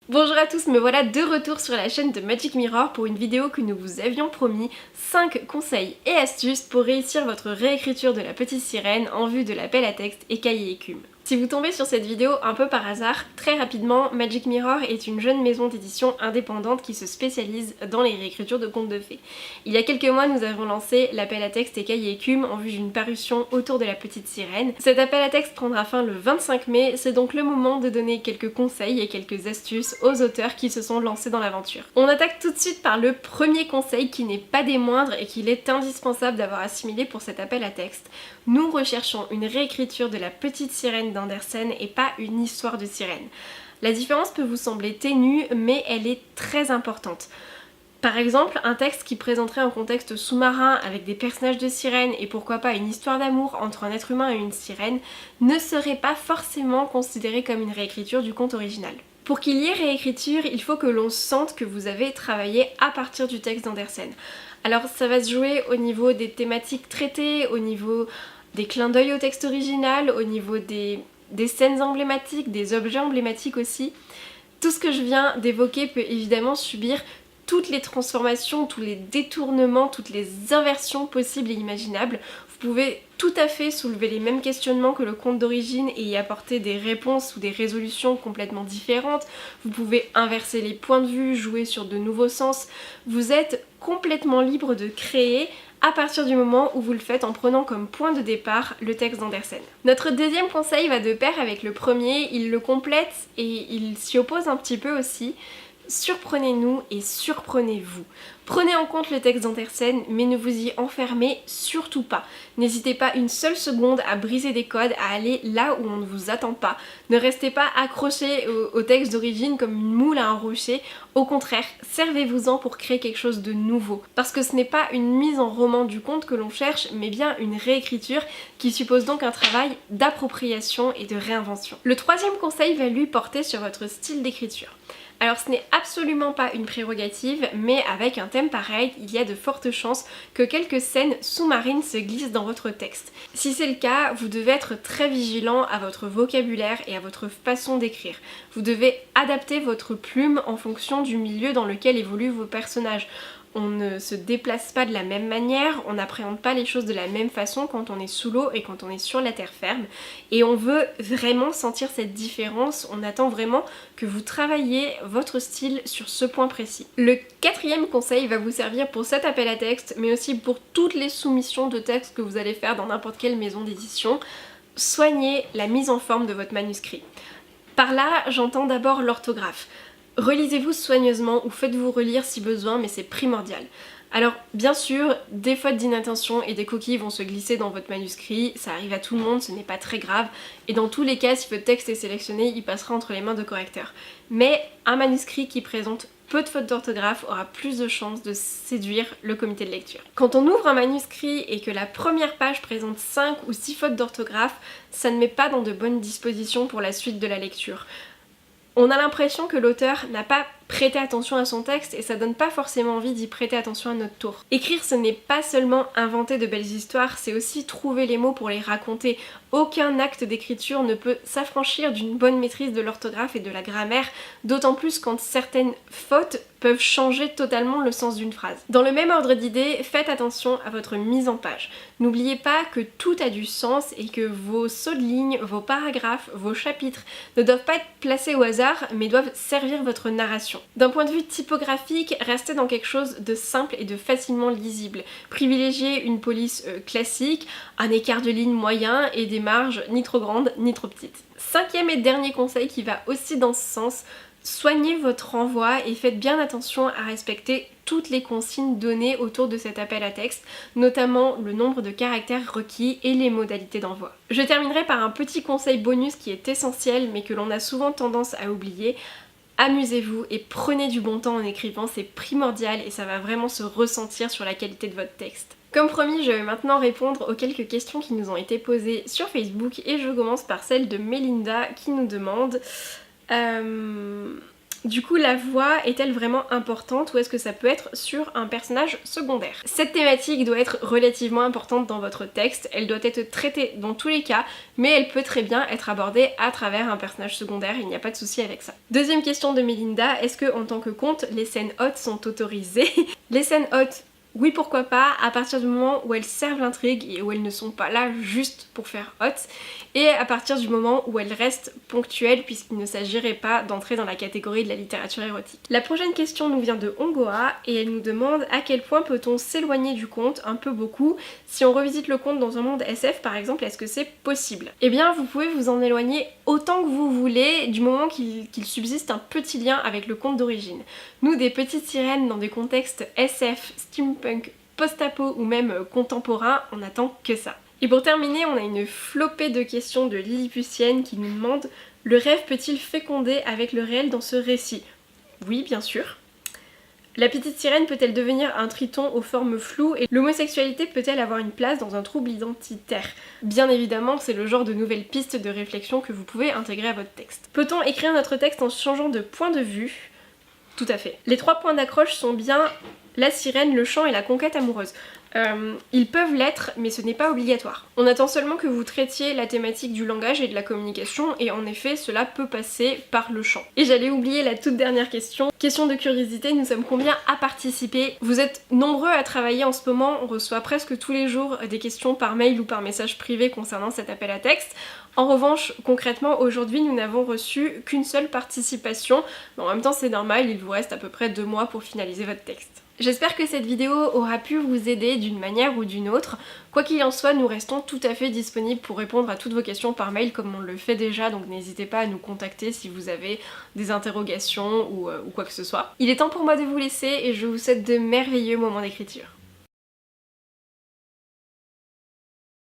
Bonjour à tous, me voilà de retour sur la chaîne de Magic Mirror pour une vidéo que nous vous avions promis, 5 conseils et astuces pour réussir votre réécriture de la petite sirène en vue de l'appel à texte écaillé écume. Si vous tombez sur cette vidéo un peu par hasard, très rapidement, Magic Mirror est une jeune maison d'édition indépendante qui se spécialise dans les réécritures de contes de fées. Il y a quelques mois, nous avons lancé l'appel à texte écaillé écume en vue d'une parution autour de la petite sirène. Cet appel à texte prendra fin le 25 mai, c'est donc le moment de donner quelques conseils et quelques astuces aux auteurs qui se sont lancés dans l'aventure. On attaque tout de suite par le premier conseil qui n'est pas des moindres et qu'il est indispensable d'avoir assimilé pour cet appel à texte. Nous recherchons une réécriture de la petite sirène d'Andersen et pas une histoire de sirène. La différence peut vous sembler ténue, mais elle est très importante. Par exemple, un texte qui présenterait un contexte sous-marin avec des personnages de sirènes et pourquoi pas une histoire d'amour entre un être humain et une sirène ne serait pas forcément considéré comme une réécriture du conte original. Pour qu'il y ait réécriture, il faut que l'on sente que vous avez travaillé à partir du texte d'Andersen. Alors ça va se jouer au niveau des thématiques traitées, au niveau des clins d'œil au texte original, au niveau des scènes emblématiques, des objets emblématiques aussi. Tout ce que je viens d'évoquer peut évidemment subir toutes les transformations, tous les détournements, toutes les inversions possibles et imaginables. Vous pouvez tout à fait soulever les mêmes questionnements que le conte d'origine et y apporter des réponses ou des résolutions complètement différentes. Vous pouvez inverser les points de vue, jouer sur de nouveaux sens. Vous êtes complètement libre de créer à partir du moment où vous le faites en prenant comme point de départ le texte d'Andersen. Notre deuxième conseil va de pair avec le premier, il le complète et il s'y oppose un petit peu aussi. Surprenez-nous et surprenez-vous. Prenez en compte le texte d'Andersen, mais ne vous y enfermez surtout pas. N'hésitez pas une seule seconde à briser des codes, à aller là où on ne vous attend pas. Ne restez pas accroché au texte d'origine comme une moule à un rocher. Au contraire, servez-vous-en pour créer quelque chose de nouveau. Parce que ce n'est pas une mise en roman du conte que l'on cherche, mais bien une réécriture qui suppose donc un travail d'appropriation et de réinvention. Le troisième conseil va lui porter sur votre style d'écriture. Alors ce n'est absolument pas une prérogative, mais avec un thème pareil, il y a de fortes chances que quelques scènes sous-marines se glissent dans votre texte. Si c'est le cas, vous devez être très vigilant à votre vocabulaire et à votre façon d'écrire. Vous devez adapter votre plume en fonction du milieu dans lequel évoluent vos personnages. On ne se déplace pas de la même manière, on n'appréhende pas les choses de la même façon quand on est sous l'eau et quand on est sur la terre ferme. Et on veut vraiment sentir cette différence, on attend vraiment que vous travailliez votre style sur ce point précis. Le quatrième conseil va vous servir pour cet appel à texte, mais aussi pour toutes les soumissions de texte que vous allez faire dans n'importe quelle maison d'édition. Soignez la mise en forme de votre manuscrit. Par là, j'entends d'abord l'orthographe. Relisez-vous soigneusement ou faites-vous relire si besoin, mais c'est primordial. Alors bien sûr, des fautes d'inattention et des coquilles vont se glisser dans votre manuscrit, ça arrive à tout le monde, ce n'est pas très grave, et dans tous les cas, si votre texte est sélectionné, il passera entre les mains de correcteurs. Mais un manuscrit qui présente peu de fautes d'orthographe aura plus de chances de séduire le comité de lecture. Quand on ouvre un manuscrit et que la première page présente 5 ou 6 fautes d'orthographe, ça ne met pas dans de bonnes dispositions pour la suite de la lecture. On a l'impression que l'auteur n'a pas prêté attention à son texte et ça donne pas forcément envie d'y prêter attention à notre tour. Écrire, ce n'est pas seulement inventer de belles histoires, c'est aussi trouver les mots pour les raconter. Aucun acte d'écriture ne peut s'affranchir d'une bonne maîtrise de l'orthographe et de la grammaire, d'autant plus quand certaines fautes peuvent changer totalement le sens d'une phrase. Dans le même ordre d'idées, faites attention à votre mise en page. N'oubliez pas que tout a du sens et que vos sauts de ligne, vos paragraphes, vos chapitres ne doivent pas être placés au hasard, mais doivent servir votre narration. D'un point de vue typographique, restez dans quelque chose de simple et de facilement lisible. Privilégiez une police classique, un écart de ligne moyen et des marges ni trop grandes ni trop petites. Cinquième et dernier conseil qui va aussi dans ce sens, soignez votre renvoi et faites bien attention à respecter toutes les consignes données autour de cet appel à texte, notamment le nombre de caractères requis et les modalités d'envoi. Je terminerai par un petit conseil bonus qui est essentiel mais que l'on a souvent tendance à oublier. Amusez-vous et prenez du bon temps en écrivant, c'est primordial et ça va vraiment se ressentir sur la qualité de votre texte. Comme promis, je vais maintenant répondre aux quelques questions qui nous ont été posées sur Facebook et je commence par celle de Melinda qui nous demande Du coup, la voix est-elle vraiment importante ou est-ce que ça peut être sur un personnage secondaire? Cette thématique doit être relativement importante dans votre texte, elle doit être traitée dans tous les cas, mais elle peut très bien être abordée à travers un personnage secondaire, il n'y a pas de souci avec ça. Deuxième question de Melinda, est-ce que en tant que conte, les scènes hautes sont autorisées? Les scènes hautes, oui, pourquoi pas, à partir du moment où elles servent l'intrigue et où elles ne sont pas là juste pour faire hot, et à partir du moment où elles restent ponctuelles puisqu'il ne s'agirait pas d'entrer dans la catégorie de la littérature érotique. La prochaine question nous vient de Ongoa et elle nous demande à quel point peut-on s'éloigner du conte, un peu beaucoup, si on revisite le conte dans un monde SF par exemple, est-ce que c'est possible? Eh bien vous pouvez vous en éloigner autant que vous voulez du moment qu'il subsiste un petit lien avec le conte d'origine. Nous, des petites sirènes dans des contextes SF, steampunk, post-apo ou même contemporain, on attend que ça. Et pour terminer, on a une flopée de questions de Lilliputienne qui nous demande: le rêve peut-il féconder avec le réel dans ce récit? Oui, bien sûr. La petite sirène peut-elle devenir un triton aux formes floues et l'homosexualité peut-elle avoir une place dans un trouble identitaire? Bien évidemment, c'est le genre de nouvelles pistes de réflexion que vous pouvez intégrer à votre texte. Peut-on écrire notre texte en changeant de point de vue? Tout à fait. Les 3 points d'accroche sont bien la sirène, le chant et la conquête amoureuse. Ils peuvent l'être, mais ce n'est pas obligatoire. On attend seulement que vous traitiez la thématique du langage et de la communication, et en effet, cela peut passer par le chant. Et j'allais oublier la toute dernière question. Question de curiosité, nous sommes combien à participer? Vous êtes nombreux à travailler en ce moment, on reçoit presque tous les jours des questions par mail ou par message privé concernant cet appel à texte. En revanche, concrètement, aujourd'hui, nous n'avons reçu qu'une seule participation, mais en même temps, c'est normal, il vous reste à peu près 2 mois pour finaliser votre texte. J'espère que cette vidéo aura pu vous aider d'une manière ou d'une autre. Quoi qu'il en soit, nous restons tout à fait disponibles pour répondre à toutes vos questions par mail comme on le fait déjà, donc n'hésitez pas à nous contacter si vous avez des interrogations ou quoi que ce soit. Il est temps pour moi de vous laisser et je vous souhaite de merveilleux moments d'écriture.